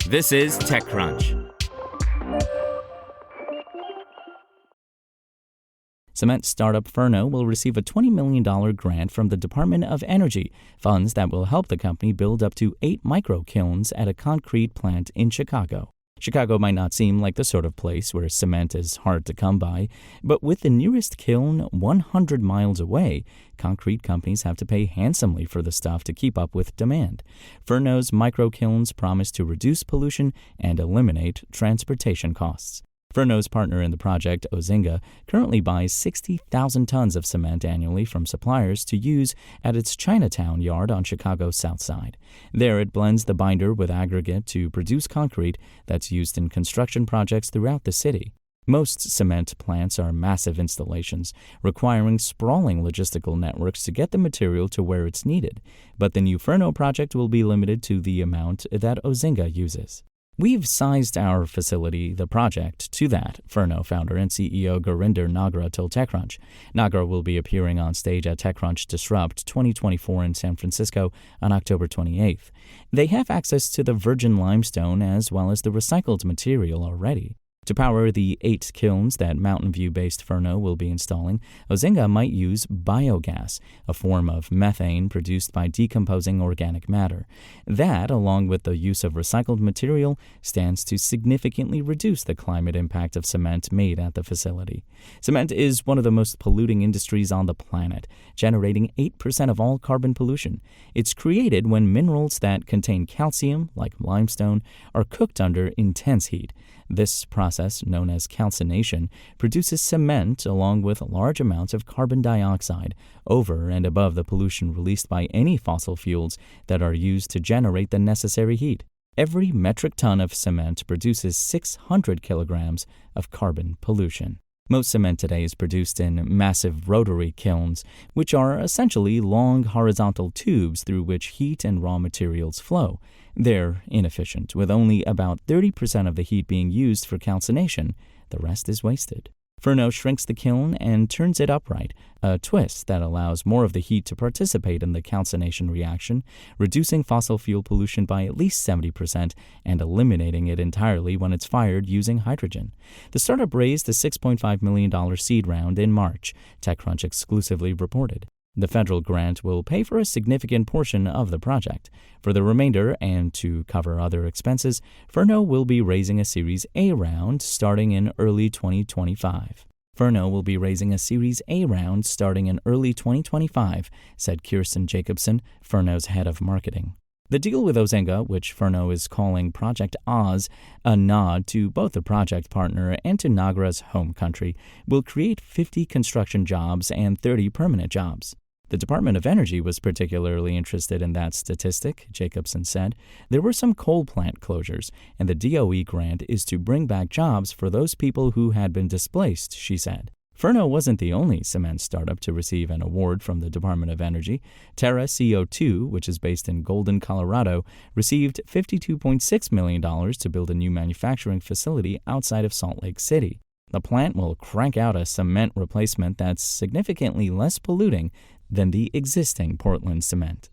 This is TechCrunch. Cement startup Furno will receive a $20 million grant from the Department of Energy, funds that will help the company build up to 8 micro-kilns at a concrete plant in Chicago. Chicago might not seem like the sort of place where cement is hard to come by, but with the nearest kiln 100 miles away, concrete companies have to pay handsomely for the stuff to keep up with demand. Furno's micro-kilns promise to reduce pollution and eliminate transportation costs. Furno's partner in the project, Ozinga, currently buys 60,000 tons of cement annually from suppliers to use at its Chinatown yard on Chicago's south side. There, it blends the binder with aggregate to produce concrete that's used in construction projects throughout the city. Most cement plants are massive installations, requiring sprawling logistical networks to get the material to where it's needed. But the new Furno project will be limited to the amount that Ozinga uses. We've sized our facility, the project, to that, Furno founder and CEO Gurinder Nagra told TechCrunch. Nagra will be appearing on stage at TechCrunch Disrupt 2024 in San Francisco on October 28th. They have access to the virgin limestone as well as the recycled material already. To power the 8 kilns that Mountain View-based Furno will be installing, Ozinga might use biogas, a form of methane produced by decomposing organic matter. That, along with the use of recycled material, stands to significantly reduce the climate impact of cement made at the facility. Cement is one of the most polluting industries on the planet, generating 8% of all carbon pollution. It's created when minerals that contain calcium, like limestone, are cooked under intense heat. This process, known as calcination, produces cement along with large amounts of carbon dioxide, over and above the pollution released by any fossil fuels that are used to generate the necessary heat. Every metric ton of cement produces 600 kilograms of carbon pollution. Most cement today is produced in massive rotary kilns, which are essentially long horizontal tubes through which heat and raw materials flow. They're inefficient, with only about 30% of the heat being used for calcination. The rest is wasted. Furno shrinks the kiln and turns it upright, a twist that allows more of the heat to participate in the calcination reaction, reducing fossil fuel pollution by at least 70% and eliminating it entirely when it's fired using hydrogen. The startup raised a $6.5 million seed round in March, TechCrunch exclusively reported. The federal grant will pay for a significant portion of the project. For the remainder, and to cover other expenses, Furno will be raising a Series A round starting in early 2025. Furno will be raising a Series A round starting in early 2025, said Kirsten Jacobson, Furno's head of marketing. The deal with Ozinga, which Furno is calling Project Oz, a nod to both the project partner and to Nagra's home country, will create 50 construction jobs and 30 permanent jobs. The Department of Energy was particularly interested in that statistic, Jacobson said. There were some coal plant closures, and the DOE grant is to bring back jobs for those people who had been displaced, she said. Furno wasn't the only cement startup to receive an award from the Department of Energy. Terra CO2, which is based in Golden, Colorado, received $52.6 million to build a new manufacturing facility outside of Salt Lake City. The plant will crank out a cement replacement that's significantly less polluting than the existing Portland cement.